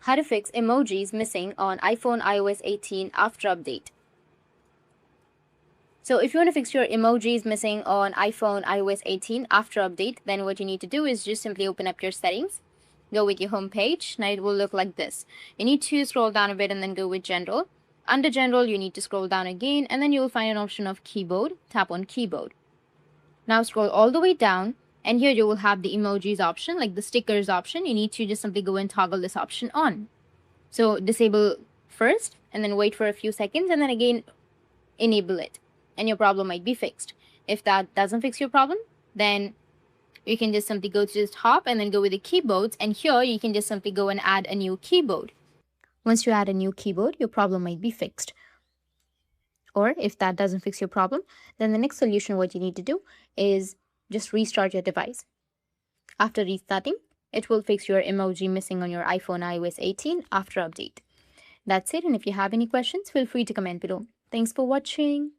How to fix emojis missing on iPhone iOS 18 after update. So if you want to fix your emojis missing on iPhone iOS 18 after update, then what you need to do is just simply open up your settings, go with your home page. Now it will look like this. You need to scroll down a bit and then go with general. Under general, you need to scroll down again and then you will find an option of keyboard. Tap on keyboard. Now scroll all the way down and here you will have the emojis option, like the stickers option. You need to just simply go and toggle this option on. So disable first and then wait for a few seconds and then again enable it and your problem might be fixed. If that doesn't fix your problem, then you can just simply go to the top and then go with the keyboards, and here you can just simply go and add a new keyboard. Once you add a new keyboard, your problem might be fixed. Or if that doesn't fix your problem, then the next solution what you need to do is just restart your device. After restarting, it will fix your emoji missing on your iPhone iOS 18 after update. That's it, and if you have any questions, feel free to comment below. Thanks for watching.